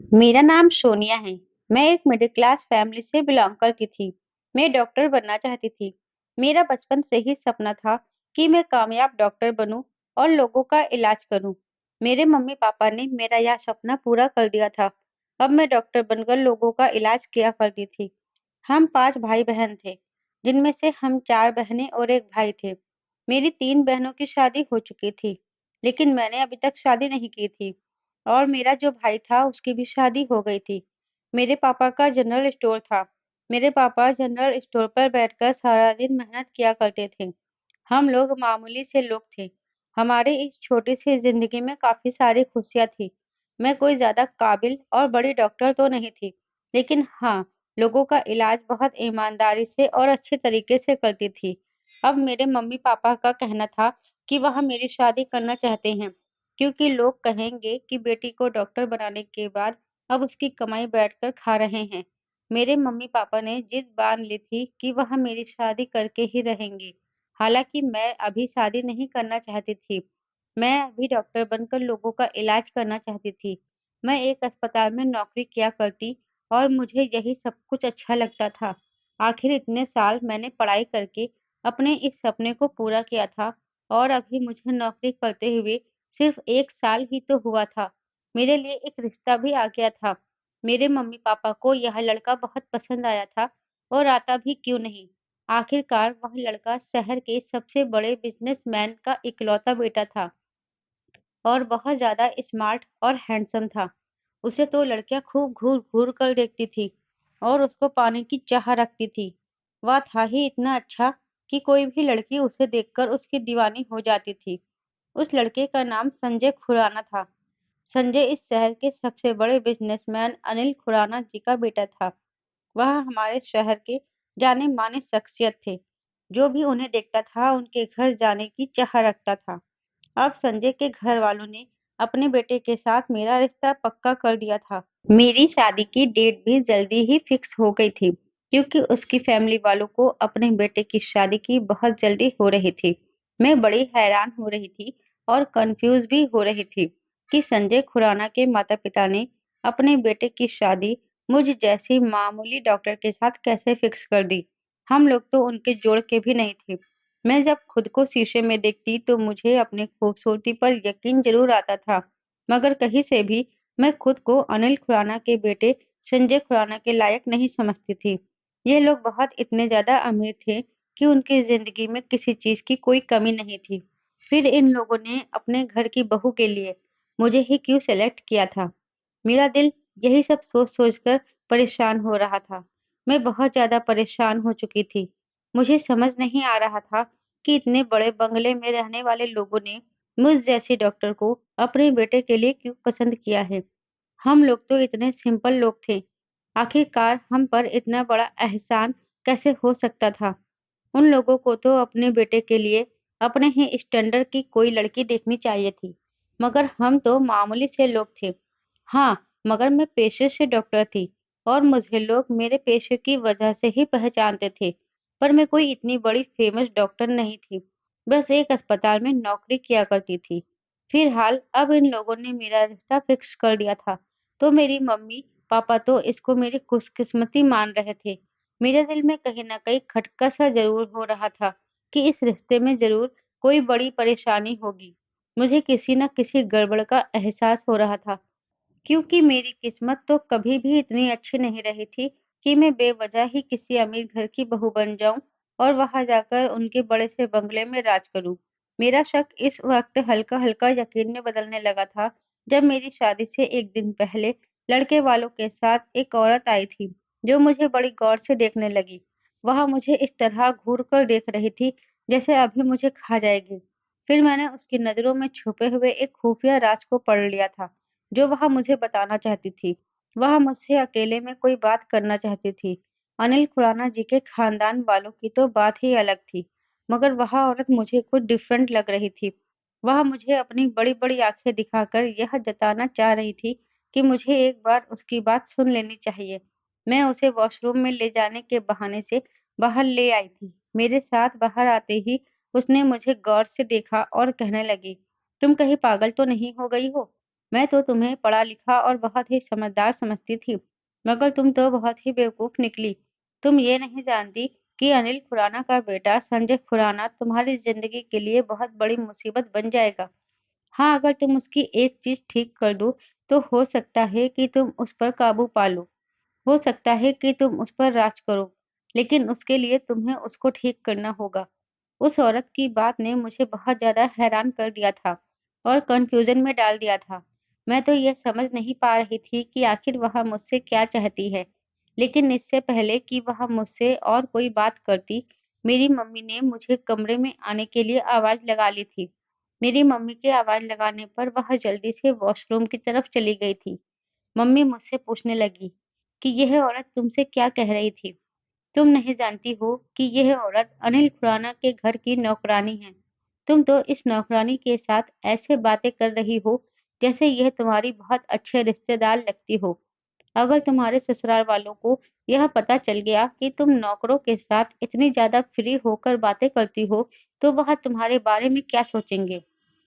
मेरा नाम सोनिया है। मैं एक मिडिल क्लास फैमिली से बिलोंग करती थी। मैं डॉक्टर बनना चाहती थी। मेरा बचपन से ही सपना था कि मैं कामयाब डॉक्टर बनूं और लोगों का इलाज करूं। मेरे मम्मी पापा ने मेरा यह सपना पूरा कर दिया था। अब मैं डॉक्टर बनकर लोगों का इलाज किया करती थी। हम 5 भाई-बहन थे, जिनमें से हम 4 बहनें और 1 भाई थे। मेरी 3 बहनों की शादी हो चुकी थी, लेकिन मैंने अभी तक शादी नहीं की थी और मेरा जो भाई था उसकी भी शादी हो गई थी। मेरे पापा का जनरल स्टोर था। मेरे पापा जनरल स्टोर पर बैठकर सारा दिन मेहनत किया करते थे। हम लोग मामूली से लोग थे। हमारी इस छोटी सी जिंदगी में काफी सारी खुशियाँ थी। मैं कोई ज़्यादा काबिल और बड़ी डॉक्टर तो नहीं थी, लेकिन हाँ, लोगों का इलाज बहुत ईमानदारी से और अच्छे तरीके से करती थी। अब मेरे मम्मी-पापा का कहना था कि वह मेरी शादी करना चाहते हैं, क्योंकि लोग कहेंगे कि बेटी को डॉक्टर बनाने के बाद अब उसकी कमाई बैठकर खा रहे हैं। मेरे मम्मी-पापा ने जिद बाँध ली थी कि वह मेरी शादी करके ही रहेंगे। हालाँकि मैं अभी शादी नहीं करना चाहती थी। मैं अभी डॉक्टर बनकर लोगों का इलाज करना चाहती थी। मैं एक अस्पताल में नौकरी किया करती और मुझे यही सब कुछ अच्छा लगता था। आखिर इतने साल मैंने पढ़ाई करके अपने इस सपने को पूरा किया था और अभी मुझे नौकरी करते हुए सिर्फ 1 साल ही तो हुआ था। मेरे लिए एक रिश्ता भी आ गया था। मेरे मम्मी-पापा को यह लड़का बहुत पसंद आया था और आता भी क्यों नहीं। आखिरकार वह लड़का शहर के सबसे बड़े बिजनेसमैन का इकलौता बेटा था और बहुत ज़्यादा स्मार्ट और हैंडसम था। उसे तो लड़कियाँ खूब घूर-घूर कर देखती थी और उसको पाने की चाह रखती थी। वह था ही इतना अच्छा कि कोई भी लड़की उसे देखकर उसकी दीवानी हो जाती थी। उस लड़के का नाम संजय खुराना था। संजय इस शहर के सबसे बड़े बिजनेसमैन अनिल खुराना जी का बेटा था। वह हमारे शहर के जाने-माने शख्सियत थे। जो भी उन्हें देखता था, उनके घर जाने की चाह रखता था। अब संजय के घरवालों ने अपने बेटे के साथ मेरा रिश्ता पक्का कर दिया था। मेरी शादी की डेट भी जल्दी ही फिक्स हो गई थी, क्योंकि उसकी फैमिली वालों को अपने बेटे की शादी की बहुत जल्दी हो रही थी। मैं बड़ी हैरान हो रही थी और कंफ्यूज भी हो रही थी कि संजय खुराना के माता-पिता ने अपने बेटे की शादी मुझ जैसी मामूली डॉक्टर के साथ कैसे फिक्स कर दी। हम लोग तो उनके जोड़ के भी नहीं थे। मैं जब खुद को शीशे में देखती तो मुझे अपनी खूबसूरती पर यकीन ज़रूर आता था, मगर कहीं से भी मैं खुद को अनिल खुराना के बेटे संजय खुराना के लायक नहीं समझती थी। ये लोग बहुत इतने ज़्यादा अमीर थे कि उनकी ज़िंदगी में किसी चीज़ की कोई कमी नहीं थी। फिर इन लोगों ने अपने घर की बहू के लिए मुझे ही क्यों सेलेक्ट किया था? मेरा दिल यही सब सोच-सोच कर परेशान हो रहा था। मैं बहुत ज़्यादा परेशान हो चुकी थी। मुझे समझ नहीं आ रहा था कि इतने बड़े बंगले में रहने वाले लोगों ने मुझ जैसी डॉक्टर को अपने बेटे के लिए क्यों पसंद किया है। हम लोग तो इतने सिंपल लोग थे। आखिरकार हम पर इतना बड़ा एहसान कैसे हो सकता था? उन लोगों को तो अपने बेटे के लिए अपने ही स्टैंडर्ड की कोई लड़की देखनी चाहिए थी, मगर हम तो मामूली से लोग थे। हाँ, मगर मैं पेशे से डॉक्टर थी और मुझे लोग मेरे पेशे की वजह से ही पहचानते थे, पर मैं कोई इतनी बड़ी फेमस डॉक्टर नहीं थी, बस एक अस्पताल में नौकरी किया करती थी। फिलहाल अब इन लोगों ने मेरा रिश्ता फिक्स कर दिया था, तो मेरी मम्मी-पापा तो इसको मेरी खुशकिस्मती मान रहे थे। मेरे दिल में कहीं न कहीं खटका सा ज़रूर हो रहा था कि इस रिश्ते में ज़रूर कोई बड़ी परेशानी होगी। मुझे किसी न किसी गड़बड़ का एहसास हो रहा था, क्योंकि मेरी किस्मत तो कभी भी इतनी अच्छी नहीं रही थी कि मैं बेवजह ही किसी अमीर घर की बहू बन जाऊँ और वहाँ जाकर उनके बड़े से बंगले में राज करूँ। मेरा शक इस वक़्त हल्का-हल्का यकीन में बदलने लगा था, जब मेरी शादी से 1 दिन पहले लड़के वालों के साथ एक औरत आई थी, जो मुझे बड़ी गौर से देखने लगी। वह मुझे इस तरह घूर कर देख रही थी, जैसे अभी मुझे खा जाएगी। फिर मैंने उसकी नज़रों में छुपे हुए एक खुफिया राज को पढ़ लिया था। जो वह मुझे बताना चाहती थी। वह मुझसे अकेले में कोई बात करना चाहती थी। अनिल खुराना जी के खानदान वालों की तो बात ही अलग थी, मगर वह औरत मुझे कुछ डिफरेंट लग रही थी। वह मुझे अपनी बड़ी-बड़ी आँखें दिखाकर यह जताना चाह रही थी कि मुझे एक बार उसकी बात सुन लेनी चाहिए। मैं उसे वॉशरूम में ले जाने के बहाने से बाहर ले आई थी। मेरे साथ बाहर आते ही उसने मुझे गौर से देखा और कहने लगी, "तुम कहीं पागल तो नहीं हो गई हो?" मैं तो तुम्हें पढ़ा-लिखा और बहुत ही समझदार समझती थी, मगर तुम तो बहुत ही बेवकूफ़ निकली। तुम ये नहीं जानती कि अनिल खुराना का बेटा संजय खुराना तुम्हारी ज़िंदगी के लिए बहुत बड़ी मुसीबत बन जाएगा। हाँ, अगर तुम उसकी एक चीज़ ठीक कर दो, तो हो सकता है कि तुम उस पर काबू पा लो। हो सकता है कि तुम उस पर राज करो, लेकिन उसके लिए तुम्हें उसको ठीक करना होगा। उस औरत की बात ने मुझे बहुत ज़्यादा हैरान कर दिया था और कन्फ्यूज़न में डाल दिया था। मैं तो ये समझ नहीं पा रही थी कि आखिर वह मुझसे क्या चाहती है। लेकिन इससे पहले कि वह मुझसे और कोई बात करती, मेरी मम्मी ने मुझे कमरे में आने के लिए आवाज़ लगा ली थी। मेरी मम्मी के आवाज़ लगाने पर वह जल्दी से वॉशरूम की तरफ चली गई थी। मम्मी मुझसे पूछने लगी कि यह औरत तुमसे क्या कह रही थी? तुम नहीं जानती हो कि यह औरत अनिल खुराना के घर की नौकरानी है। तुम तो इस नौकरानी के साथ ऐसे बातें कर रही हो जैसे यह तुम्हारी बहुत अच्छे रिश्तेदार लगती हो। अगर तुम्हारे ससुराल वालों को यह पता चल गया कि तुम नौकरों के साथ इतनी ज़्यादा फ्री होकर बातें करती हो, तो वह तुम्हारे बारे में क्या सोचेंगे?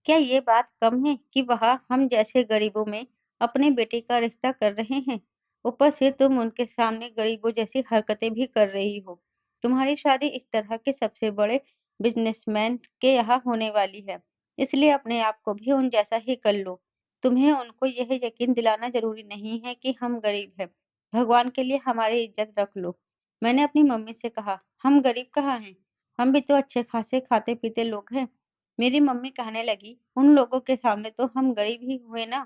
क्या ये बात कम है कि वह हम जैसे गरीबों में अपने बेटे का रिश्ता कर रहे हैं? ऊपर से तुम उनके सामने गरीबों जैसी हरकतें भी कर रही हो। तुम्हारी शादी इस तरह के सबसे बड़े बिज़नेसमैन के यहाँ होने वाली है, इसलिए अपने आप को भी उन जैसा ही कर लो। तुम्हें उनको यह यकीन दिलाना ज़रूरी नहीं है कि हम गरीब हैं। भगवान के लिए हमारी इज़्ज़त रख लो। मैंने अपनी मम्मी से कहा, हम गरीब कहाँ हैं? हम भी तो अच्छे खासे खाते-पीते लोग हैं। मेरी मम्मी कहने लगी, उन लोगों के सामने तो हम गरीब ही हुए ना।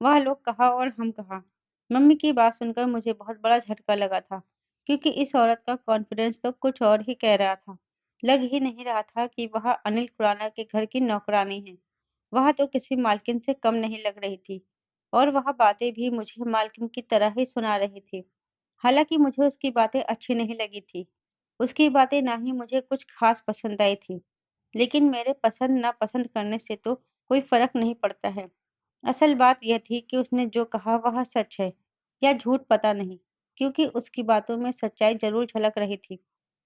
वह लोग कहाँ और हम कहाँ। मम्मी की बात सुनकर मुझे बहुत बड़ा झटका लगा था, क्योंकि इस औरत का कॉन्फिडेंस तो कुछ और ही कह रहा था। लग ही नहीं रहा था कि वह अनिल खुराना के घर की नौकरानी है। वह तो किसी मालकिन से कम नहीं लग रही थी और वह बातें भी मुझे मालकिन की तरह ही सुना रही थी। हालाँकि मुझे उसकी बातें अच्छी नहीं लगी थी। उसकी बातें ना ही मुझे कुछ ख़ास पसंद आई थी। लेकिन मेरे पसंद-नापसंद करने से तो कोई फ़र्क नहीं पड़ता है। असल बात यह थी कि उसने जो कहा वह सच है या झूठ पता नहीं, क्योंकि उसकी बातों में सच्चाई ज़रूर झलक रही थी।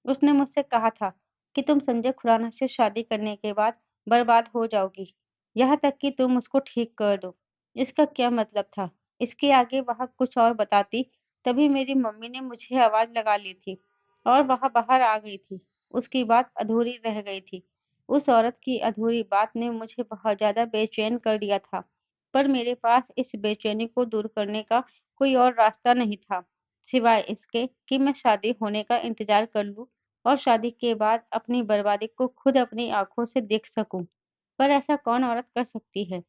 उसने मुझसे कहा था कि तुम संजय खुराना से शादी करने के बाद बर्बाद हो जाओगी, यहाँ तक कि तुम उसको ठीक कर दो। इसका क्या मतलब था? इसके आगे वह कुछ और बताती, तभी मेरी मम्मी ने मुझे आवाज़ लगा ली थी और वह बाहर आ गई थी। उसकी बात अधूरी रह गई थी। उस औरत की अधूरी बात ने मुझे बहुत ज़्यादा बेचैन कर दिया था, पर मेरे पास इस बेचैनी को दूर करने का कोई और रास्ता नहीं था, सिवाय इसके कि मैं शादी होने का इंतज़ार कर लूँ और शादी के बाद अपनी बर्बादी को खुद अपनी आँखों से देख सकूँ। पर ऐसा कौन औरत कर सकती है?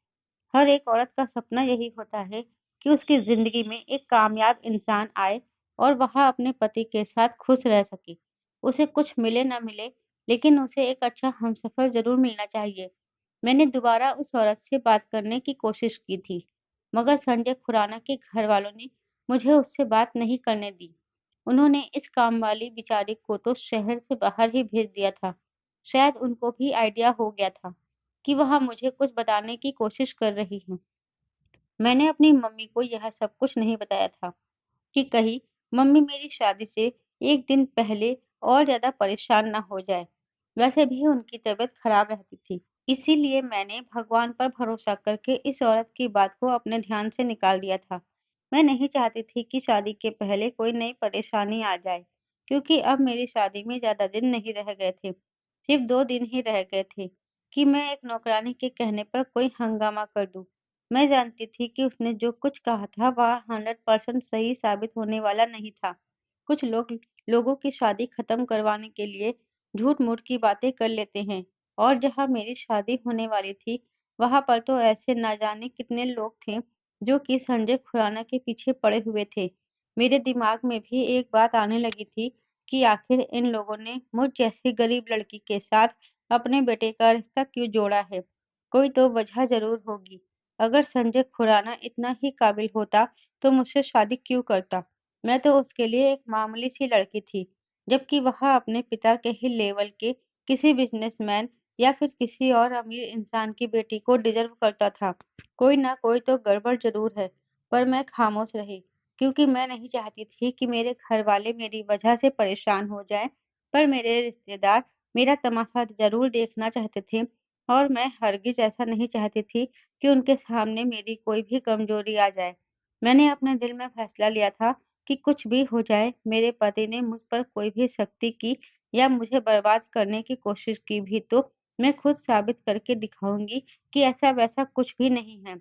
हर एक औरत का सपना यही होता है कि उसकी ज़िंदगी में एक कामयाब इंसान आए और वह अपने पति के साथ खुश रह सके। उसे कुछ मिले न मिले, लेकिन उसे एक अच्छा हमसफ़र ज़रूर मिलना चाहिए। मैंने दोबारा उस औरत से बात करने की कोशिश की थी, मगर संजय खुराना के घरवालों ने मुझे उससे बात नहीं करने दी। उन्होंने इस काम वाली बेचारी को तो शहर से बाहर ही भेज दिया था। शायद उनको भी आइडिया हो गया था कि वह मुझे कुछ बताने की कोशिश कर रही हैं। मैंने अपनी मम्मी को यह सब कुछ नहीं बताया था कि कहीं मम्मी मेरी शादी से एक दिन पहले और ज़्यादा परेशान ना हो जाए। वैसे भी उनकी तबीयत खराब रहती थी। इसीलिए मैंने भगवान पर भरोसा करके इस औरत की बात को अपने ध्यान से निकाल दिया था। मैं नहीं चाहती थी कि शादी के पहले कोई नई परेशानी आ जाए, क्योंकि अब मेरी शादी में ज़्यादा दिन नहीं रह गए थे। सिर्फ 2 दिन ही रह गए थे कि मैं एक नौकरानी के कहने पर कोई हंगामा कर दूँ। मैं जानती थी कि उसने जो कुछ कहा था वह 100% सही साबित होने वाला नहीं था। कुछ लोग लोगों की शादी खत्म करवाने के लिए झूठ-मूठ की बातें कर लेते हैं और जहाँ मेरी शादी होने वाली थी, वहाँ पर तो ऐसे ना जाने कितने लोग थे जो कि संजय खुराना के पीछे पड़े हुए थे। मेरे दिमाग में भी एक बात आने लगी थी कि आखिर इन लोगों ने मुझ जैसी गरीब लड़की के साथ अपने बेटे का रिश्ता क्यों जोड़ा है? कोई तो वजह ज़रूर होगी। अगर संजय खुराना इतना ही काबिल होता, तो मुझसे शादी क्यों करता? मैं तो उसके लिए एक मामूली-सी लड़की थी, जबकि वह अपने पिता के ही लेवल के किसी बिज़नेसमैन या फिर किसी और अमीर इंसान की बेटी को डिज़र्व करता था। कोई ना कोई तो गड़बड़ ज़रूर है, पर मैं खामोश रही, क्योंकि मैं नहीं चाहती थी कि मेरे घरवाले मेरी वजह से परेशान हो जाएँ, पर मेरे रिश्तेदार मेरा तमाशा ज़रूर देखना चाहते थे और मैं हरगिज़ ऐसा नहीं चाहती थी कि उनके सामने मेरी कोई भी कमज़ोरी आ जाए। मैंने अपने दिल में फ़ैसला लिया था कि कुछ भी हो जाए, मेरे पति ने मुझ पर कोई भी सख्ती की या मुझे बर्बाद करने की कोशिश की भी तो मैं खुद साबित करके दिखाऊँगी कि ऐसा-वैसा कुछ भी नहीं है।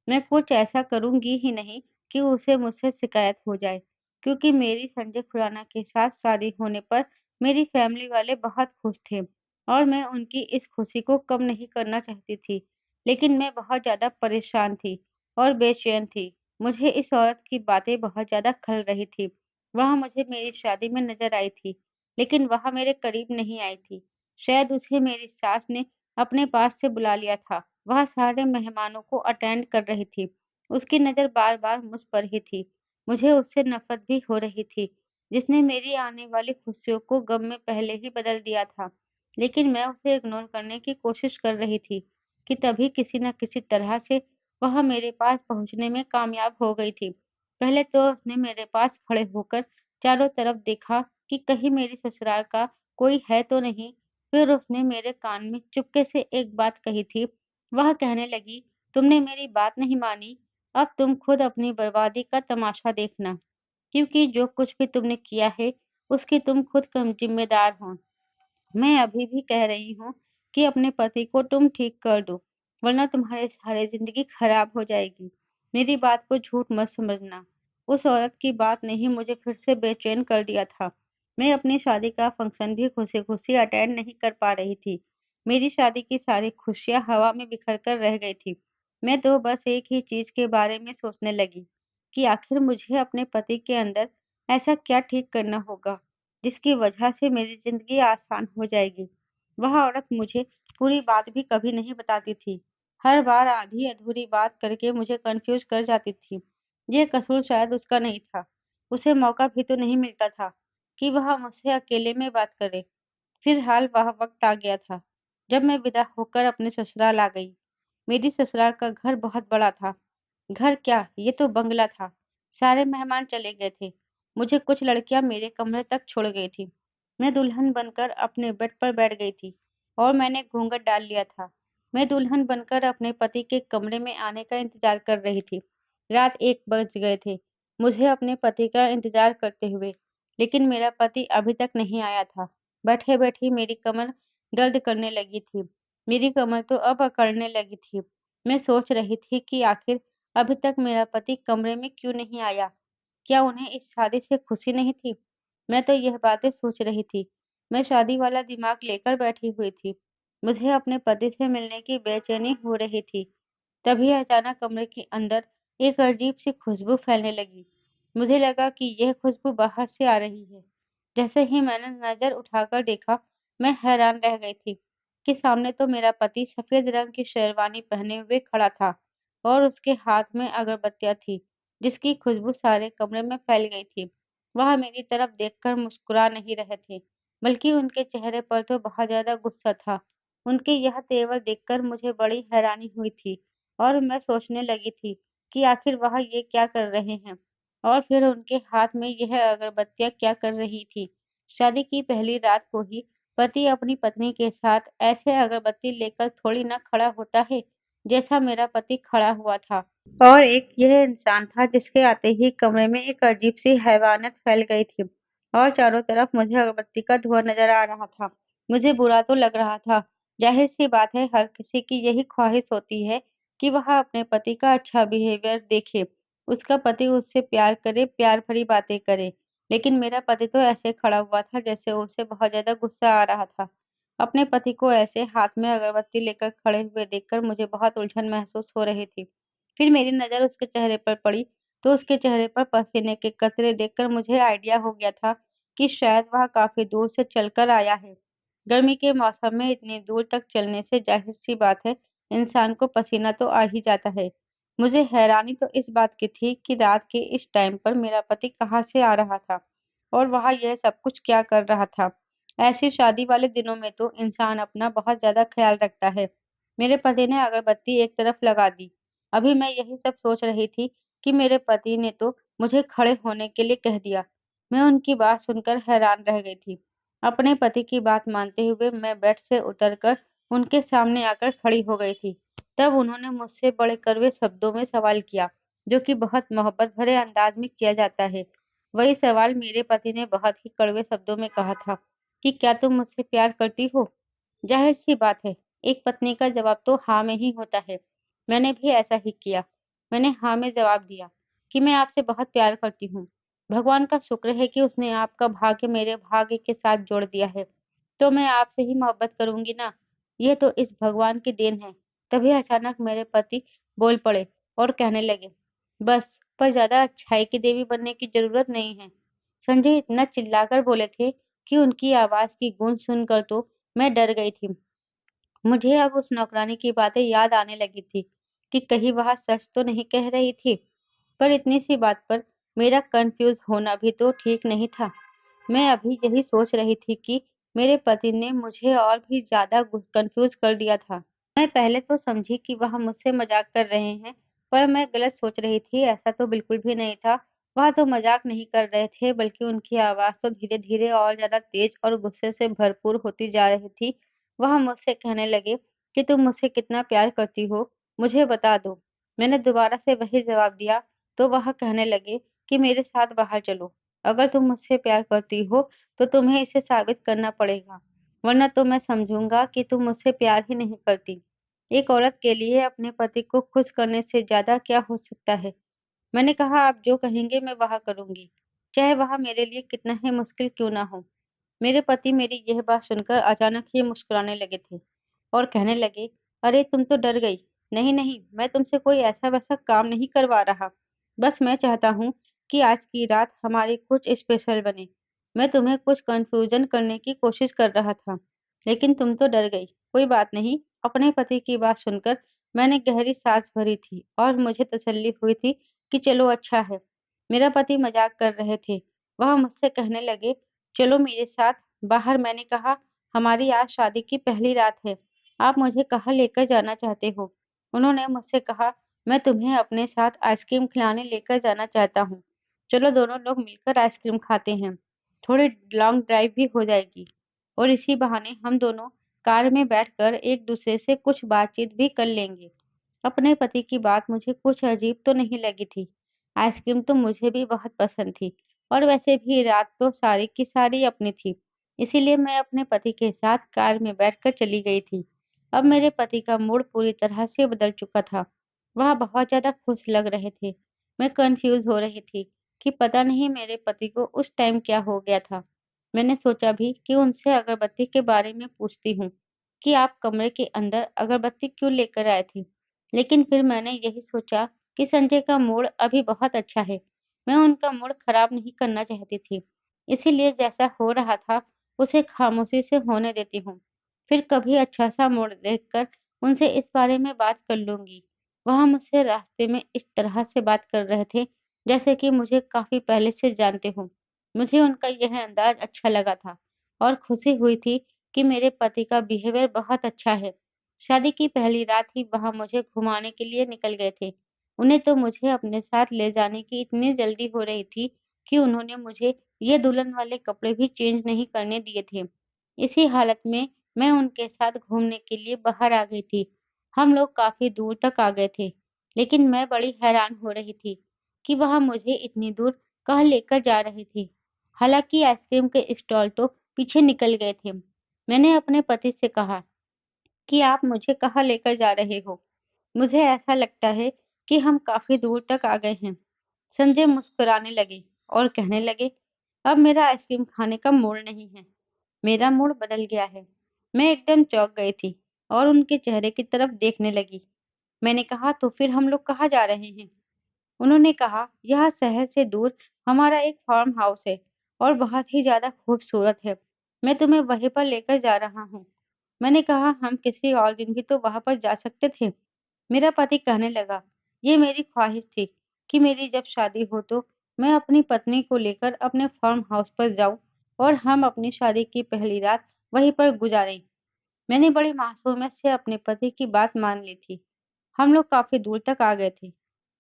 मैं कुछ ऐसा करूँगी ही नहीं कि उसे मुझसे शिकायत हो जाए, क्योंकि मेरी संजय खुराना के साथ शादी होने पर मेरी फ़ैमिली वाले बहुत खुश थे और मैं उनकी इस खुशी को कम नहीं करना चाहती थी। लेकिन मैं बहुत ज़्यादा परेशान थी और बेचैन थी। मुझे इस औरत की बातें बहुत ज़्यादा खल रही थी। वह मुझे मेरी शादी में नज़र आई थी, लेकिन वह मेरे करीब नहीं आई थी। शायद उसे मेरी सास ने अपने पास से बुला लिया था। वह सारे मेहमानों को अटेंड कर रही थी। उसकी नज़र बार-बार मुझ पर ही थी। मुझे उससे नफ़रत भी हो रही थी, जिसने मेरी आने वाली खुशियों को गम में पहले ही बदल दिया था। लेकिन मैं उसे इग्नोर करने की कोशिश कर रही थी कि तभी किसी न किसी तरह से वह मेरे पास पहुँचने में कामयाब हो गई थी। पहले तो उसने मेरे पास खड़े होकर चारों तरफ देखा कि कहीं मेरी ससुराल का कोई है तो नहीं। फिर उसने मेरे कान में चुपके से एक बात कही थी। वह कहने लगी, "तुमने मेरी बात नहीं मानी, अब तुम खुद अपनी बर्बादी का तमाशा देखना, क्योंकि जो कुछ भी तुमने किया है, उसकी तुम खुद कम ज़िम्मेदार हो। मैं अभी भी कह रही हूँ कि अपने पति को तुम ठीक कर दो, वरना तुम्हारी सारी ज़िंदगी खराब हो जाएगी। मेरी बात को झूठ मत समझना।" उस औरत की बात ने ही मुझे फिर से बेचैन कर दिया था। मैं अपनी शादी का फंक्शन भी खुशी-खुशी अटेंड नहीं कर पा रही थी। मेरी शादी की सारी खुशियाँ हवा में बिखर कर रह गई थी। मैं तो बस एक ही चीज़ के बारे में सोचने लगी कि आखिर मुझे अपने पति के अंदर ऐसा क्या ठीक करना होगा जिसकी वजह से मेरी ज़िंदगी आसान हो जाएगी। वह औरत मुझे पूरी बात भी कभी नहीं बताती थी। हर बार आधी-अधूरी बात करके मुझे कन्फ्यूज़ कर जाती थी। ये कसूर शायद उसका नहीं था। उसे मौका भी तो नहीं मिलता था कि वह मुझसे अकेले में बात करे। फिलहाल वह वक़्त आ गया था, जब मैं विदा होकर अपने ससुराल आ गई। मेरी ससुराल का घर बहुत बड़ा था। घर क्या, ये तो बंगला था। सारे मेहमान चले गए थे। मुझे कुछ लड़कियाँ मेरे कमरे तक छोड़ गई थीं। मैं दुल्हन बनकर अपने बेड पर बैठ गई थी और मैंने घूँघट डाल लिया था। मैं दुल्हन बनकर अपने पति के कमरे में आने का इंतज़ार कर रही थी। रात 1 बज गए थे, मुझे अपने पति का इंतज़ार करते हुए, लेकिन मेरा पति अभी तक नहीं आया था। बैठे-बैठे मेरी कमर दर्द करने लगी थी। मेरी कमर तो अब अकड़ने लगी थी। मैं सोच रही थी कि आखिर अभी तक मेरा पति कमरे में क्यों नहीं आया? क्या उन्हें इस शादी से खुशी नहीं थी? मैं तो यह बातें सोच रही थी। मैं शादी वाला दिमाग लेकर बैठी हुई थी। मुझे अपने पति से मिलने की बेचैनी हो रही थी। तभी अचानक कमरे के अंदर एक अजीब-सी खुशबू फैलने लगी। मुझे लगा कि यह खुशबू बाहर से आ रही है। जैसे ही मैंने नज़र उठाकर देखा, मैं हैरान रह गई थी कि सामने तो मेरा पति सफ़ेद रंग की शेरवानी पहने हुए खड़ा था और उसके हाथ में अगरबत्तियाँ थीं, जिसकी खुशबू सारे कमरे में फैल गई थी। वह मेरी तरफ देखकर मुस्कुरा नहीं रहे थे, बल्कि उनके चेहरे पर तो बहुत ज़्यादा गुस्सा था। उनके यह तेवर देखकर मुझे बड़ी हैरानी हुई थी और मैं सोचने लगी थी कि आखिर वह ये क्या कर रहे हैं और फिर उनके हाथ में यह अगरबत्तियाँ क्या कर रही थी। शादी की पहली रात को ही पति अपनी पत्नी के साथ ऐसे अगरबत्ती लेकर थोड़ी ना खड़ा होता है, जैसा मेरा पति खड़ा हुआ था। और एक यह इंसान था जिसके आते ही कमरे में एक अजीब-सी हैवानियत फैल गई थी और चारों तरफ मुझे अगरबत्ती का धुआँ नज़र आ रहा था। मुझे बुरा तो लग रहा था। ज़ाहिर-सी बात है, हर किसी की यही ख्वाहिश होती है कि वह अपने पति का अच्छा बिहेवियर देखे, उसका पति उससे प्यार करे, प्यार भरी बातें करे। लेकिन मेरा पति तो ऐसे खड़ा हुआ था जैसे उसे बहुत ज़्यादा गुस्सा आ रहा था। अपने पति को ऐसे हाथ में अगरबत्ती लेकर खड़े हुए देखकर मुझे बहुत उलझन महसूस हो रही थी। फिर मेरी नज़र उसके चेहरे पर पड़ी, तो उसके चेहरे पर पसीने के कतरे देखकर मुझे आइडिया हो गया था कि शायद वह काफ़ी दूर से चलकर आया है। गर्मी के मौसम में इतनी दूर तक चलने से ज़ाहिर-सी बात है, इंसान को पसीना तो आ ही जाता है। मुझे हैरानी तो इस बात की थी कि रात के इस टाइम पर मेरा पति कहाँ से आ रहा था और वहाँ यह सब कुछ क्या कर रहा था। ऐसी शादी वाले दिनों में तो इंसान अपना बहुत ज़्यादा ख़्याल रखता है। मेरे पति ने अगरबत्ती एक तरफ लगा दी। अभी मैं यही सब सोच रही थी कि मेरे पति ने तो मुझे खड़े होने के लिए कह दिया। मैं उनकी बात सुनकर हैरान रह गई थी। अपने पति की बात मानते हुए मैं बेड से उतरकर उनके सामने आकर खड़ी हो गई थी। तब उन्होंने मुझसे बड़े कड़वे शब्दों में सवाल किया, जो कि बहुत मोहब्बत भरे अंदाज में किया जाता है। वही सवाल मेरे पति ने बहुत ही कड़वे शब्दों में कहा था कि क्या तुम मुझसे प्यार करती हो? ज़ाहिर-सी बात है, एक पत्नी का जवाब तो हाँ में ही होता है। मैंने भी ऐसा ही किया। मैंने हाँ में जवाब दिया कि मैं आपसे बहुत प्यार करती हूँ। भगवान का शुक्र है कि उसने आपका भाग्य मेरे भाग्य के साथ जोड़ दिया है। तो मैं आपसे ही मोहब्बत करूँगी ना। ये तो इस भगवान की देन है। तभी अचानक मेरे पति बोल पड़े और कहने लगे, बस, पर ज़्यादा अच्छाई की देवी बनने की ज़रूरत नहीं है। संजय इतना चिल्लाकर बोले थे कि उनकी आवाज़ की गूंज सुनकर तो मैं डर गई थी। मुझे अब उस नौकरानी की बातें याद आने लगी थी कि कहीं वह सच तो नहीं कह रही थी। पर इतनी सी बात पर मेरा कंफ्यूज होना भी तो ठीक नहीं था। मैं अभी यही सोच रही थी कि मेरे पति ने मुझे और भी ज़्यादा कंफ्यूज कर दिया था। मैं पहले तो समझी कि वह मुझसे मजाक कर रहे हैं, पर मैं गलत सोच रही थी, ऐसा तो बिल्कुल भी नहीं था। वह तो मजाक नहीं कर रहे थे, बल्कि उनकी आवाज़ तो धीरे-धीरे और ज़्यादा तेज और गुस्से से भरपूर होती जा रही थी। वह मुझसे कहने लगे कि तुम मुझसे कितना प्यार करती हो, मुझे बता दो। मैंने दोबारा से वही जवाब दिया, तो वह कहने लगे कि मेरे साथ बाहर चलो। अगर तुम मुझसे प्यार करती हो, तो तुम्हें इसे साबित करना पड़ेगा, वरना तो मैं समझूंगा कि तुम मुझसे प्यार ही नहीं करती। एक औरत के लिए अपने पति को खुश करने से ज़्यादा क्या हो सकता है? मैंने कहा, आप जो कहेंगे मैं वह करूँगी, चाहे वह मेरे लिए कितना ही मुश्किल क्यों ना हो। मेरे पति मेरी यह बात सुनकर अचानक ही मुस्कुराने लगे थे और कहने लगे, अरे तुम तो डर गई। नहीं, नहीं, मैं तुमसे कोई ऐसा-वैसा काम नहीं करवा रहा। बस मैं चाहता हूँ कि आज की रात हमारी कुछ स्पेशल बने। मैं तुम्हें कुछ कन्फ्यूज़न करने की कोशिश कर रहा था, लेकिन तुम तो डर गई। कोई बात नहीं। अपने पति की बात सुनकर मैंने गहरी साँस भरी थी और मुझे तसल्ली हुई थी कि चलो अच्छा है। मेरा पति मज़ाक कर रहे थे। वह मुझसे कहने लगे, चलो मेरे साथ बाहर। मैंने कहा, हमारी आज शादी की पहली रात है। आप मुझे कहाँ लेकर जाना चाहते हो? उन्होंने मुझसे कहा, मैं तुम्हें अपने साथ आइसक्रीम खिलाने लेकर जाना चाहता हूँ। चलो दोनों लोग मिलकर आइसक्रीम खाते हैं। थोड़ी लॉन्ग ड्राइव भी हो जाएगी और इसी बहाने हम दोनों कार में बैठकर एक दूसरे से कुछ बातचीत भी कर लेंगे। अपने पति की बात मुझे कुछ अजीब तो नहीं लगी थी। आइसक्रीम तो मुझे भी बहुत पसंद थी और वैसे भी रात तो सारी की सारी अपनी थी। इसीलिए मैं अपने पति के साथ कार में बैठकर चली गई थी। अब मेरे पति का मूड पूरी तरह से बदल चुका था। वह बहुत ज़्यादा खुश लग रहे थे। मैं कन्फ्यूज़ हो रही थी कि पता नहीं मेरे पति को उस टाइम क्या हो गया था। मैंने सोचा भी कि उनसे अगरबत्ती के बारे में पूछती हूँ कि आप कमरे के अंदर अगरबत्ती क्यों लेकर आए थे? लेकिन फिर मैंने यही सोचा कि संजय का मूड अभी बहुत अच्छा है। मैं उनका मूड खराब नहीं करना चाहती थी। इसीलिए जैसा हो रहा था, उसे खामोशी से होने देती हूँ। फिर कभी अच्छा-सा मूड देखकर उनसे इस बारे में बात कर लूँगी। वह मुझसे रास्ते में इस तरह से बात कर रहे थे, जैसे कि मुझे काफ़ी पहले से जानते हों। मुझे उनका यह अंदाज़ अच्छा लगा था और खुशी हुई थी कि मेरे पति का बिहेवियर बहुत अच्छा है। शादी की पहली रात ही वह मुझे घुमाने के लिए निकल गए थे। उन्हें तो मुझे अपने साथ ले जाने की इतनी जल्दी हो रही थी कि उन्होंने मुझे ये दुल्हन वाले कपड़े भी चेंज नहीं करने दिए थे। इसी हालत में मैं उनके साथ घूमने के लिए बाहर आ गई थी। हम लोग काफ़ी दूर तक आ गए थे, लेकिन मैं बड़ी हैरान हो रही थी कि वह मुझे इतनी दूर कहाँ लेकर जा रही थी। हालाँकि आइसक्रीम के स्टॉल तो पीछे निकल गए थे। मैंने अपने पति से कहा कि आप मुझे कहाँ लेकर जा रहे हो? मुझे ऐसा लगता है कि हम काफ़ी दूर तक आ गए हैं। संजय मुस्कुराने लगे और कहने लगे, अब मेरा आइसक्रीम खाने का मूड नहीं है। मेरा मूड बदल गया है। मैं एकदम चौंक गई थी और उनके चेहरे की तरफ देखने लगी। मैंने कहा, तो फिर हम लोग कहाँ जा रहे हैं? उन्होंने कहा, यह शहर से दूर हमारा एक फार्म हाउस है और बहुत ही ज़्यादा खूबसूरत है। मैं तुम्हें वहीं पर लेकर जा रहा हूँ। मैंने कहा, हम किसी और दिन भी तो वहाँ पर जा सकते थे। मेरा पति कहने लगा, ये मेरी ख्वाहिश थी कि मेरी जब शादी हो तो मैं अपनी पत्नी को लेकर अपने फार्म हाउस पर जाऊं और हम अपनी शादी की पहली रात वहीं पर गुजारें। मैंने बड़ी मासूमियत से अपने पति की बात मान ली थी। हम लोग काफ़ी दूर तक आ गए थे।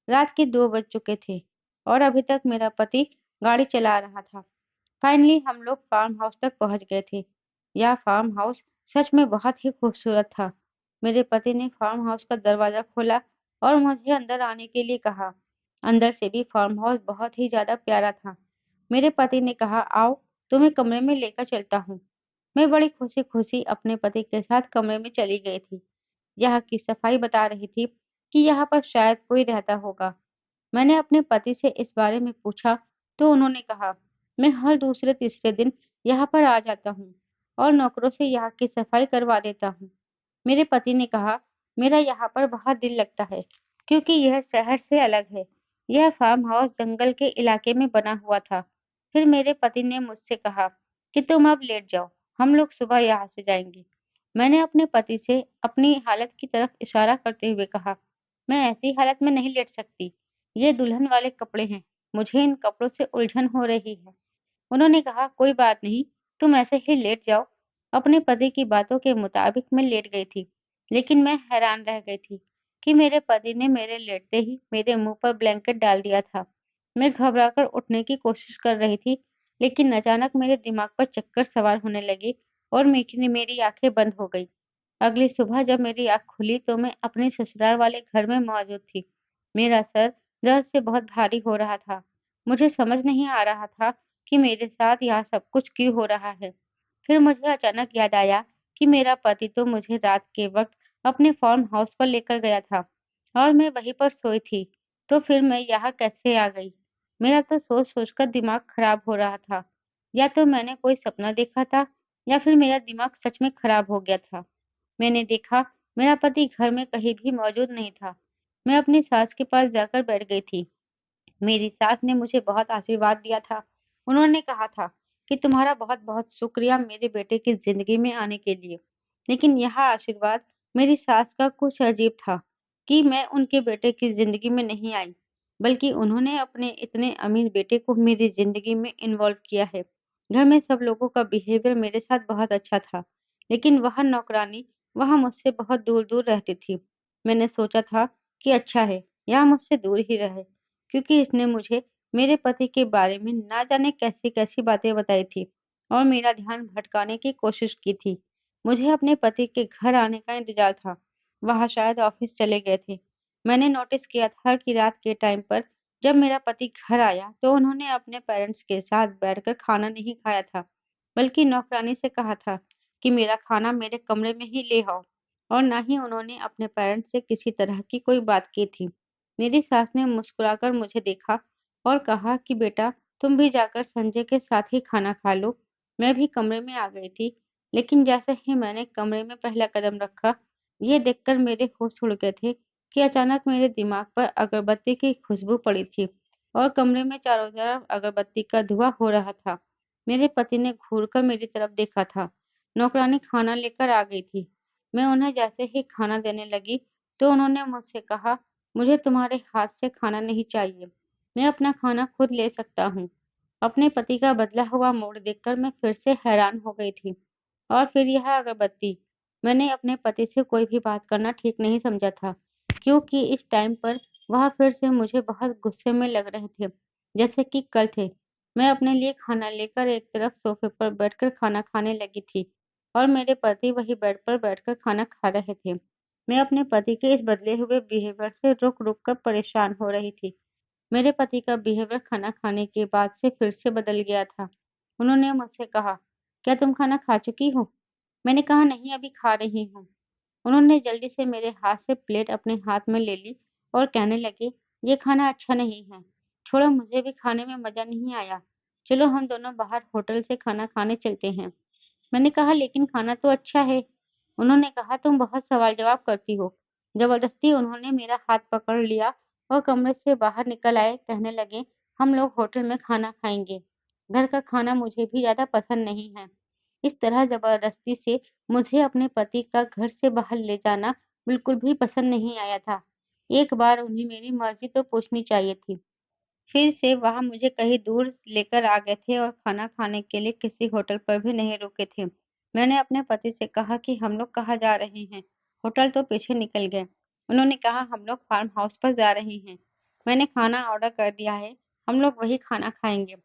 रात के 2 बज चुके थे और अभी तक मेरा पति गाड़ी चला रहा था। फाइनली हम लोग फार्म हाउस तक पहुँच गए थे। यह फार्म हाउस सच में बहुत ही खूबसूरत था। मेरे पति ने फार्म हाउस का दरवाज़ा खोला और मुझे अंदर आने के लिए कहा। अंदर से भी फार्म हाउस बहुत ही ज़्यादा प्यारा था। मेरे पति ने कहा, आओ, तुम्हें कमरे में लेकर चलता हूँ। मैं बड़ी खुशी-खुशी अपने पति के साथ कमरे में चली गई थी। यहाँ की सफाई बता रही थी कि यहाँ पर शायद कोई रहता होगा। मैंने अपने पति से इस बारे में पूछा तो उन्होंने कहा, मैं हर दूसरे तीसरे दिन यहाँ पर आ जाता हूँ और नौकरों से यहाँ की सफाई करवा देता हूँ। मेरे पति ने कहा, मेरा यहाँ पर बहुत दिल लगता है क्योंकि यह शहर से अलग है। यह फार्म हाउस जंगल के इलाके में बना हुआ था। फिर मेरे पति ने मुझसे कहा कि तुम अब लेट जाओ, हम लोग सुबह यहाँ से जाएंगे। मैंने अपने पति से अपनी हालत की तरफ इशारा करते हुए कहा, मैं ऐसी हालत में नहीं लेट सकती। ये दुल्हन वाले कपड़े हैं, मुझे इन कपड़ों से उलझन हो रही है। उन्होंने कहा, कोई बात नहीं, तुम ऐसे ही लेट जाओ। अपने पति की बातों के मुताबिक मैं लेट गई थी, लेकिन मैं हैरान रह गई थी कि मेरे पति ने मेरे लेटते ही मेरे मुंह पर ब्लैंकेट डाल दिया था। मैं घबराकर उठने की कोशिश कर रही थी, लेकिन अचानक मेरे दिमाग पर चक्कर सवार होने लगे और मेरी आंखें बंद हो गई। अगली सुबह जब मेरी आँख खुली तो मैं अपने ससुराल वाले घर में मौजूद थी। मेरा सर दर्द से बहुत भारी हो रहा था। मुझे समझ नहीं आ रहा था कि मेरे साथ यहाँ सब कुछ क्यों हो रहा है। फिर मुझे अचानक याद आया कि मेरा पति तो मुझे रात के वक़्त अपने फार्म हाउस पर लेकर गया था और मैं वहीं पर सोई थी। तो फिर मैं यहाँ कैसे आ गई? मेरा तो सोच-सोच कर दिमाग खराब हो रहा था। या तो मैंने कोई सपना देखा था या फिर मेरा दिमाग सच में खराब हो गया था। मैंने देखा मेरा पति घर में कहीं भी मौजूद नहीं था। मैं अपनी सास के पास जाकर बैठ गई थी। मेरी सास ने मुझे बहुत आशीर्वाद दिया था। उन्होंने कहा था कि तुम्हारा बहुत-बहुत शुक्रिया मेरे बेटे की ज़िंदगी में आने के लिए। लेकिन यह आशीर्वाद मेरी सास का कुछ अजीब था कि मैं उनके बेटे की ज़िंदगी में नहीं आई, बल्कि उन्होंने अपने इतने अमीर बेटे को मेरी ज़िंदगी में इन्वॉल्व किया है। घर में सब लोगों का बिहेवियर मेरे साथ बहुत अच्छा था, लेकिन वह नौकरानी वहाँ मुझसे बहुत दूर-दूर रहती थी। मैंने सोचा था कि अच्छा है, यह मुझसे दूर ही रहे। क्योंकि इसने मुझे मेरे पति के बारे में ना जाने कैसी-कैसी बातें बताई थी और मेरा ध्यान भटकाने की कोशिश की थी। मुझे अपने पति के घर आने का इंतज़ार था। वह शायद ऑफ़िस चले गए थे। मैंने नोटिस किया था कि रात के टाइम पर जब मेरा पति घर आया, तो उन्होंने अपने पेरेंट्स के साथ बैठकर खाना नहीं खाया था, बल्कि नौकरानी से कहा था कि मेरा खाना मेरे कमरे में ही ले आओ और ना ही उन्होंने अपने पेरेंट्स से किसी तरह की कोई बात की थी। मेरी सास ने मुस्कुराकर मुझे देखा और कहा कि बेटा, तुम भी जाकर संजय के साथ ही खाना खा लो। मैं भी कमरे में आ गई थी, लेकिन जैसे ही मैंने कमरे में पहला कदम रखा, ये देखकर मेरे होश उड़ गए थे कि अचानक मेरे दिमाग पर अगरबत्ती की खुशबू पड़ी थी और कमरे में चारों तरफ अगरबत्ती का धुआं हो रहा था। मेरे पति ने घूरकर मेरी तरफ देखा था। नौकरानी खाना लेकर आ गई थी। मैं उन्हें जैसे ही खाना देने लगी, तो उन्होंने मुझसे कहा, मुझे तुम्हारे हाथ से खाना नहीं चाहिए। मैं अपना खाना खुद ले सकता हूँ। अपने पति का बदला हुआ मूड देखकर मैं फिर से हैरान हो गई थी। और फिर यह अगरबत्ती। मैंने अपने पति से कोई भी बात करना ठीक नहीं समझा था, क्योंकि इस टाइम पर वह फिर से मुझे बहुत गुस्से में लग रहे थे, जैसे कि कल थे। मैं अपने लिए खाना लेकर एक तरफ सोफ़े पर बैठकर खाना खाने लगी थी और मेरे पति वही बेड पर बैठकर खाना खा रहे थे। मैं अपने पति के इस बदले हुए बिहेवियर से रुक-रुक कर परेशान हो रही थी। मेरे पति का बिहेवियर खाना खाने के बाद से फिर से बदल गया था। उन्होंने मुझसे कहा, क्या तुम खाना खा चुकी हो? मैंने कहा, नहीं, अभी खा रही हूँ। उन्होंने जल्दी से मेरे हाथ से प्लेट अपने हाथ में ले ली और कहने लगे, ये खाना अच्छा नहीं है। छोड़ो, मुझे भी खाने में मज़ा नहीं आया। चलो हम दोनों बाहर होटल से खाना खाने चलते हैं। मैंने कहा, लेकिन खाना तो अच्छा है। उन्होंने कहा, तुम बहुत सवाल जवाब करती हो। जबरदस्ती उन्होंने मेरा हाथ पकड़ लिया और कमरे से बाहर निकल आए, कहने लगे, हम लोग होटल में खाना खाएँगे। घर का खाना मुझे भी ज़्यादा पसंद नहीं है। इस तरह ज़बरदस्ती से मुझे अपने पति का घर से बाहर ले जाना बिल्कुल भी पसंद नहीं आया था। एक बार उन्हें मेरी मर्ज़ी तो पूछनी चाहिए थी। फिर से वह मुझे कहीं दूर लेकर आ गए थे और खाना खाने के लिए किसी होटल पर भी नहीं रुके थे। मैंने अपने पति से कहा कि हम लोग कहाँ जा रहे हैं? होटल तो पीछे निकल गए। उन्होंने कहा, हम लोग फार्म हाउस पर जा रहे हैं। मैंने खाना ऑर्डर कर दिया है, हम लोग वही खाना खाएँगे।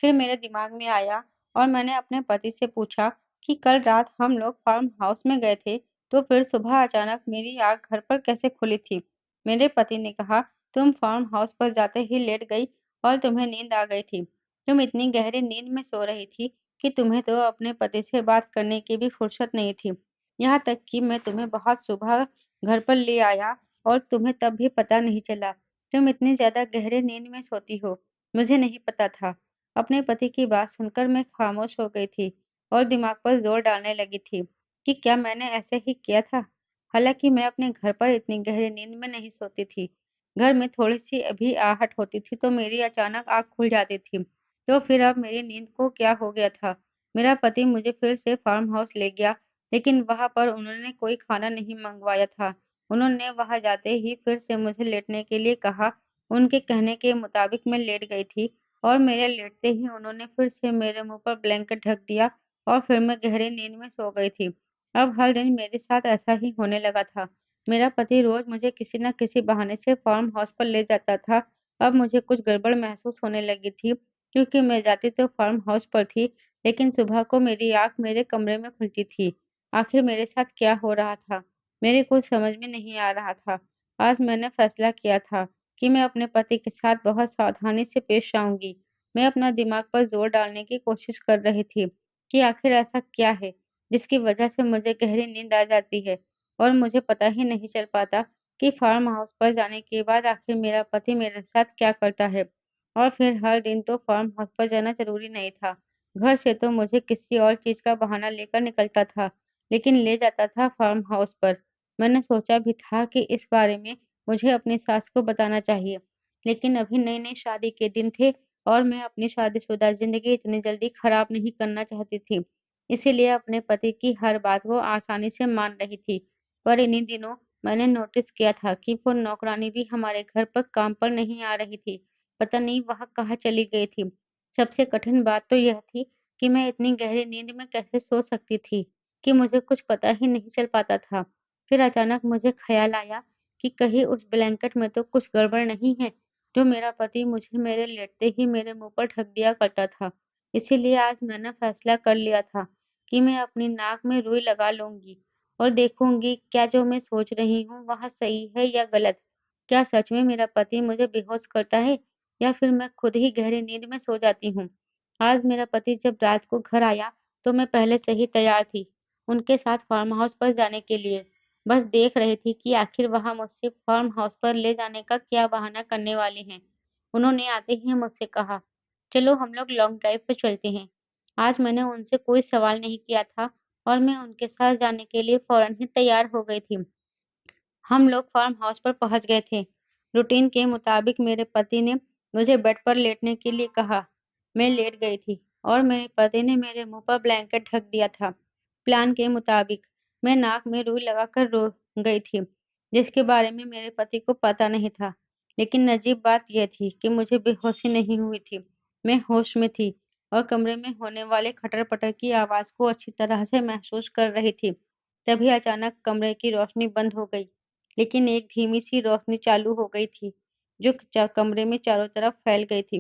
फिर मेरे दिमाग में आया और मैंने अपने पति से पूछा, कि कल रात हम लोग फार्म हाउस में गए थे, तो फिर सुबह अचानक मेरी आँख घर पर कैसे खुली थी? मेरे पति ने कहा, तुम फार्म हाउस पर जाते ही लेट गई और तुम्हें नींद आ गई थी। तुम इतनी गहरी नींद में सो रही थी कि तुम्हें तो अपने पति से बात करने की भी फुर्सत नहीं थी। यहाँ तक कि मैं तुम्हें बहुत सुबह घर पर ले आया और तुम्हें तब भी पता नहीं चला। तुम इतनी ज़्यादा गहरे नींद में सोती हो, मुझे नहीं पता था। अपने पति की बात सुनकर मैं खामोश हो गई थी और दिमाग पर जोर डालने लगी थी कि क्या मैंने ऐसे ही किया था? हालाँकि मैं अपने घर पर इतनी गहरी नींद में नहीं सोती थी। घर में थोड़ी-सी भी आहट होती थी तो मेरी अचानक आँख खुल जाती थी। तो फिर अब मेरी नींद को क्या हो गया था? मेरा पति मुझे फिर से फार्म हाउस ले गया, लेकिन वहाँ पर उन्होंने कोई खाना नहीं मंगवाया था। उन्होंने वहाँ जाते ही फिर से मुझे लेटने के लिए कहा। उनके कहने के मुताबिक मैं लेट गई थी और मेरे लेटते ही उन्होंने फिर से मेरे मुँह पर ब्लैंकेट ढक दिया और फिर मैं गहरी नींद में सो गई थी। अब हर दिन मेरे साथ ऐसा ही होने लगा था। मेरा पति रोज़ मुझे किसी न किसी बहाने से फार्म हाउस पर ले जाता था। अब मुझे कुछ गड़बड़ महसूस होने लगी थी, क्योंकि मैं जाती तो फार्म हाउस पर थी, लेकिन सुबह को मेरी आँख मेरे कमरे में खुलती थी। आखिर मेरे साथ क्या हो रहा था? मेरे कुछ समझ में नहीं आ रहा था। आज मैंने फैसला किया था कि मैं अपने पति के साथ बहुत सावधानी से पेश आऊँगी। मैं अपना दिमाग पर ज़ोर डालने की कोशिश कर रही थी कि आखिर ऐसा क्या है, जिसकी वजह से मुझे गहरी नींद आ जाती है और मुझे पता ही नहीं चल पाता कि फार्म हाउस पर जाने के बाद आखिर मेरा पति मेरे साथ क्या करता है। और फिर हर दिन तो फार्म हाउस पर जाना ज़रूरी नहीं था। घर से तो मुझे किसी और चीज़ का बहाना लेकर निकलता था, लेकिन ले जाता था फार्म हाउस पर। मैंने सोचा भी था कि इस बारे में मुझे अपनी सास को बताना चाहिए, लेकिन अभी नई-नई शादी के दिन थे और मैं अपनी शादीशुदा ज़िंदगी इतनी जल्दी खराब नहीं करना चाहती थी। इसीलिए अपने पति की हर बात को आसानी से मान रही थी। पर इन्हीं दिनों मैंने नोटिस किया था कि वो नौकरानी भी हमारे घर पर काम पर नहीं आ रही थी। पता नहीं वह कहाँ चली गई थी। सबसे कठिन बात तो यह थी कि मैं इतनी गहरी नींद में कैसे सो सकती थी कि मुझे कुछ पता ही नहीं चल पाता था। फिर अचानक मुझे ख़्याल आया कि कहीं उस ब्लैंकेट में तो कुछ गड़बड़ नहीं है, जो मेरा पति मुझे मेरे लेटते ही मेरे मुँह पर ढक दिया करता था। इसीलिए आज मैंने फैसला कर लिया था कि मैं अपनी नाक में रुई लगा लूँगी और देखूँगी क्या जो मैं सोच रही हूँ वह सही है या गलत। क्या सच में मेरा पति मुझे बेहोश करता है या फिर मैं खुद ही गहरी नींद में सो जाती हूँ? आज मेरा पति जब रात को घर आया तो मैं पहले से ही तैयार थी, उनके साथ फार्म हाउस पर जाने के लिए। बस देख रही थी कि आखिर वह मुझसे फार्म हाउस पर ले जाने का क्या बहाना करने वाले हैं। उन्होंने आते ही मुझसे कहा, चलो हम लोग लॉन्ग ड्राइव पे चलते हैं। आज मैंने उनसे कोई सवाल नहीं किया था और मैं उनके साथ जाने के लिए फ़ौरन ही तैयार हो गई थी। हम लोग फार्म हाउस पर पहुँच गए थे। रूटीन के मुताबिक मेरे पति ने मुझे बेड पर लेटने के लिए कहा। मैं लेट गई थी और मेरे पति ने मेरे मुँह पर ब्लैंकेट ढक दिया था। प्लान के मुताबिक मैं नाक में रुई लगाकर रो गई थी, जिसके बारे में मेरे पति को पता नहीं था। लेकिन अजीब बात यह थी कि मुझे बेहोशी नहीं हुई थी। मैं होश में थी और कमरे में होने वाले खटर-पटर की आवाज़ को अच्छी तरह से महसूस कर रही थी। तभी अचानक कमरे की रोशनी बंद हो गई, लेकिन एक धीमी-सी रोशनी चालू हो गई थी, जो कमरे में चारों तरफ फैल गई थी।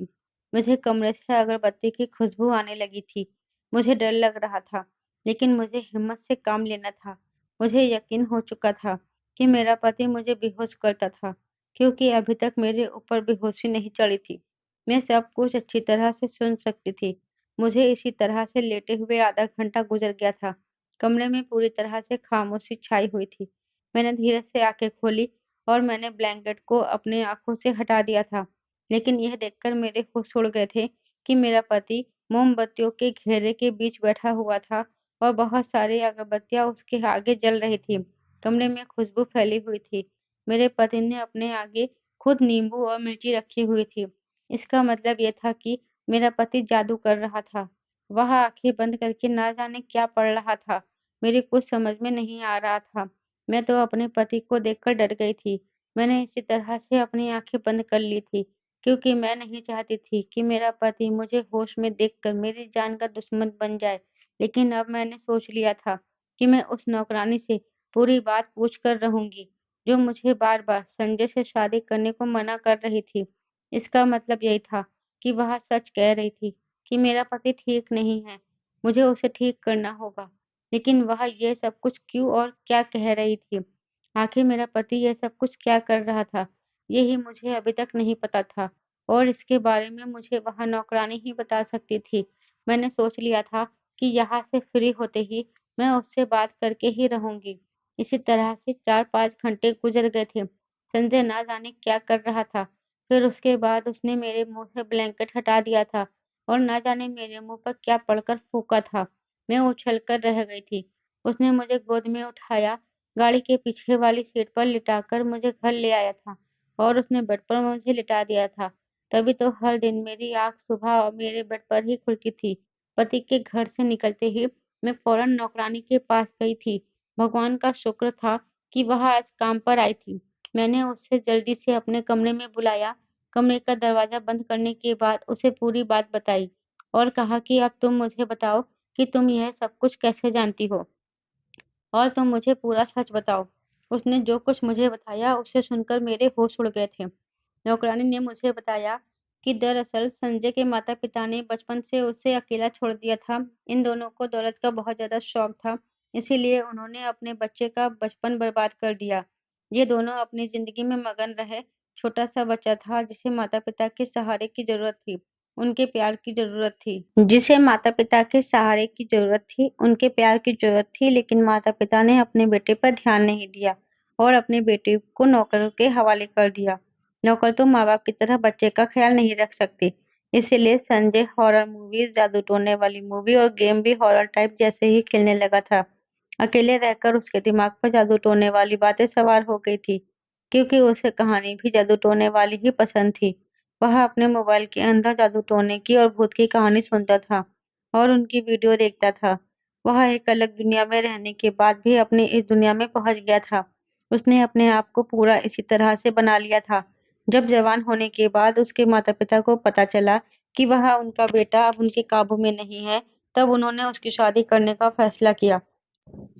मुझे कमरे से अगरबत्ती की खुशबू आने लगी थी। मुझे डर लग रहा था, लेकिन मुझे हिम्मत से काम लेना था। मुझे यकीन हो चुका था कि मेरा पति मुझे बेहोश करता था, क्योंकि अभी तक मेरे ऊपर बेहोशी नहीं चढ़ी थी। मैं सब कुछ अच्छी तरह से सुन सकती थी। मुझे इसी तरह से लेटे हुए आधा घंटा गुजर गया था। कमरे में पूरी तरह से खामोशी छाई हुई थी। मैंने धीरे से आँखें खोली और मैंने ब्लैंकेट को अपनी आँखों से हटा दिया था। लेकिन यह देखकर मेरे होश उड़ गए थे कि मेरा पति मोमबत्तियों के घेरे के बीच बैठा हुआ था और बहुत सारी अगरबत्तियाँ उसके आगे जल रही थीं। कमरे में खुशबू फैली हुई थी। मेरे पति ने अपने आगे खुद नींबू और मिर्ची रखी हुई थी। इसका मतलब ये था कि मेरा पति जादू कर रहा था। वह आँखें बंद करके ना जाने क्या पढ़ रहा था। मेरी कुछ समझ में नहीं आ रहा था। मैं तो अपने पति को देखकर डर गई थी। मैंने इसी तरह से अपनी आँखें बंद कर ली थी, क्योंकि मैं नहीं चाहती थी कि मेरा पति मुझे होश में देखकर मेरी जान का दुश्मन बन जाए। लेकिन अब मैंने सोच लिया था कि मैं उस नौकरानी से पूरी बात पूछ कर रहूँगी, जो मुझे बार-बार संजय से शादी करने को मना कर रही थी। इसका मतलब यही था कि वह सच कह रही थी कि मेरा पति ठीक नहीं है। मुझे उसे ठीक करना होगा। लेकिन वह ये सब कुछ क्यों और क्या कह रही थी? आखिर मेरा पति ये सब कुछ क्या कर रहा था? यही मुझे अभी तक नहीं पता था और इसके बारे में मुझे वह नौकरानी ही बता सकती थी। मैंने सोच लिया था कि यहाँ से फ्री होते ही मैं उससे बात करके ही रहूँगी। इसी तरह से 4-5 घंटे गुज़र गए थे। संजय ना जाने क्या कर रहा था। फिर उसके बाद उसने मेरे मुँह से ब्लैंकेट हटा दिया था और ना जाने मेरे मुँह पर क्या पड़कर फूँका था। मैं उछल कर रह गई थी। उसने मुझे गोद में उठाया, गाड़ी के पीछे वाली सीट पर लिटाकर मुझे घर ले आया था और उसने बेड पर मुझे लिटा दिया था। तभी तो हर दिन मेरी आँख सुबह मेरे बेड पर ही खुलती थी। पति के घर से निकलते ही मैं फ़ौरन नौकरानी के पास गई थी। भगवान का शुक्र था कि वह आज काम पर आई थी। मैंने उसे जल्दी से अपने कमरे में बुलाया। कमरे का दरवाज़ा बंद करने के बाद उसे पूरी बात बताई और कहा कि अब तुम मुझे बताओ कि तुम यह सब कुछ कैसे जानती हो? और तुम मुझे पूरा सच बताओ। उसने जो कुछ मुझे बताया उसे सुनकर मेरे होश उड़ गए थे। नौकरानी ने मुझे बताया कि दरअसल संजय के माता-पिता ने बचपन से उसे अकेला छोड़ दिया था। इन दोनों को दौलत का बहुत ज़्यादा शौक था, इसीलिए उन्होंने अपने बच्चे का बचपन बर्बाद कर दिया। ये दोनों अपनी ज़िंदगी में मगन रहे। छोटा-सा बच्चा था जिसे माता-पिता के सहारे की ज़रूरत थी, उनके प्यार की ज़रूरत थी। जिसे माता-पिता के सहारे की ज़रूरत थी, उनके प्यार की ज़रूरत थी, लेकिन माता-पिता ने अपने बेटे पर ध्यान नहीं दिया और अपने बेटे को नौकरों के हवाले कर दिया। नौकर तो माँ-बाप की तरह बच्चे का ख़्याल नहीं रख सकते। इसीलिए संजय हॉरर मूवीज़, जादू टोने वाली मूवी और गेम भी हॉरर टाइप जैसे ही खेलने लगा था। अकेले रहकर उसके दिमाग पर जादू टोने वाली बातें सवार हो गई थी, क्योंकि उसे कहानी भी जादू टोने वाली ही पसंद थी। वह अपने मोबाइल के अंदर जादू टोने की और भूत की कहानी सुनता था और उनकी वीडियो देखता था। वह एक अलग दुनिया में रहने के बाद भी अपनी इस दुनिया में पहुँच गया था। उसने अपने आप को पूरा इसी तरह से बना लिया था। जब जवान होने के बाद उसके माता-पिता को पता चला कि वह उनका बेटा अब उनके काबू में नहीं है, तब उन्होंने उसकी शादी करने का फैसला किया।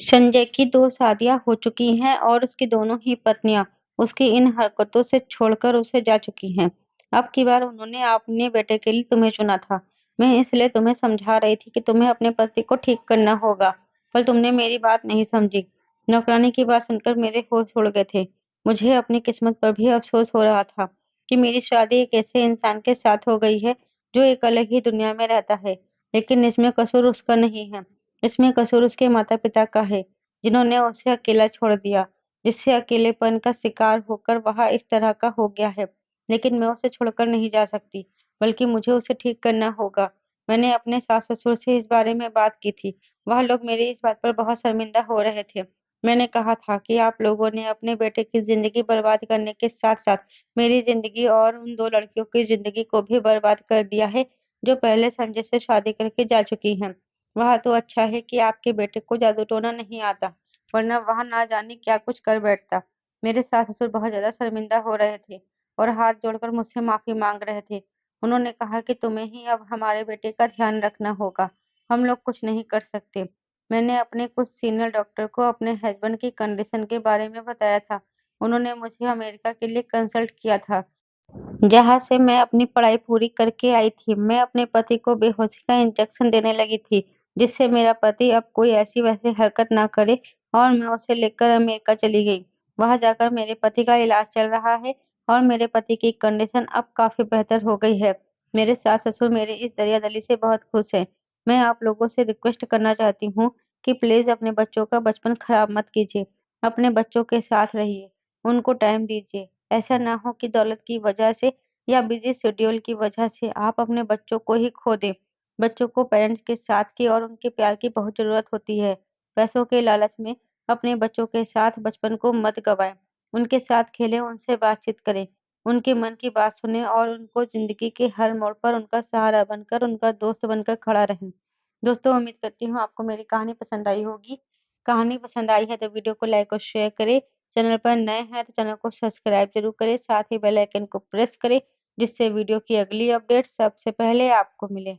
संजय की 2 शादियाँ हो चुकी हैं और उसकी दोनों ही पत्नियाँ उसकी इन हरकतों से छोड़कर उसे जा चुकी हैं। अब की बार उन्होंने अपने बेटे के लिए तुम्हें चुना था। मैं इसलिए तुम्हें समझा रही थी कि तुम्हें अपने पति को ठीक करना होगा, पर तुमने मेरी बात नहीं समझी। नौकरानी की बात सुनकर मेरे होश उड़ गए थे। मुझे अपनी किस्मत पर भी अफ़सोस हो रहा था कि मेरी शादी एक ऐसे इंसान के साथ हो गई है, जो एक अलग ही दुनिया में रहता है। लेकिन इसमें कसूर उसका नहीं है। इसमें कसूर उसके माता-पिता का है, जिन्होंने उसे अकेला छोड़ दिया, जिससे अकेलेपन का शिकार होकर वह इस तरह का हो गया है। लेकिन मैं उसे छोड़कर नहीं जा सकती, बल्कि मुझे उसे ठीक करना होगा। मैंने अपने सास-ससुर से इस बारे में बात की थी। वह लोग मेरी इस बात पर बहुत शर्मिंदा हो रहे थे। मैंने कहा था कि आप लोगों ने अपने बेटे की ज़िंदगी बर्बाद करने के साथ-साथ मेरी ज़िंदगी और उन 2 लड़कियों की ज़िंदगी को भी बर्बाद कर दिया है, जो पहले संजय से शादी करके जा चुकी हैं। वह तो अच्छा है कि आपके बेटे को जादू टोना नहीं आता, वरना वह ना जाने क्या कुछ कर बैठता। मेरे सास-ससुर बहुत ज़्यादा शर्मिंदा हो रहे थे और हाथ जोड़कर मुझसे माफ़ी माँग रहे थे। उन्होंने कहा कि तुम्हें ही अब हमारे बेटे का ध्यान रखना होगा, हम लोग कुछ नहीं कर सकते। मैंने अपने कुछ सीनियर डॉक्टर को अपने हस्बैंड की कंडीशन के बारे में बताया था। उन्होंने मुझे अमेरिका के लिए कंसल्ट किया था। जहाँ से मैं अपनी पढ़ाई पूरी करके आई थी, मैं अपने पति को बेहोशी का इंजेक्शन देने लगी थी, जिससे मेरा पति अब कोई ऐसी-वैसी हरकत ना करे और मैं उसे लेकर अमेरिका चली गई। वहाँ जाकर मेरे पति का इलाज चल रहा है और मेरे पति की कंडीशन अब काफ़ी बेहतर हो गई है। मेरे सास-ससुर मेरी इस दरिया-दली से बहुत खुश हैं। मैं आप लोगों से रिक्वेस्ट करना चाहती हूँ कि प्लीज़ अपने बच्चों का बचपन खराब मत कीजिए। अपने बच्चों के साथ रहिए, उनको टाइम दीजिए। ऐसा ना हो कि दौलत की वजह से या बिज़ी शेड्यूल की वजह से आप अपने बच्चों को ही खो दें। बच्चों को पेरेंट्स के साथ की और उनके प्यार की बहुत ज़रूरत होती है। पैसों के लालच में अपने बच्चों के साथ बचपन को मत गँवाएँ। उनके साथ खेलें, उनसे बातचीत करें, उनके मन की बात सुनें और उनको ज़िंदगी के हर मोड़ पर उनका सहारा बनकर, उनका दोस्त बनकर खड़ा रहें। दोस्तों, उम्मीद करती हूँ आपको मेरी कहानी पसंद आई होगी। कहानी पसंद आई है तो वीडियो को लाइक और शेयर करें। चैनल पर नए हैं तो चैनल को सब्सक्राइब ज़रूर करें, साथ ही बेल आइकन को प्रेस करें, जिससे वीडियो की अगली अपडेट सबसे पहले आपको मिले।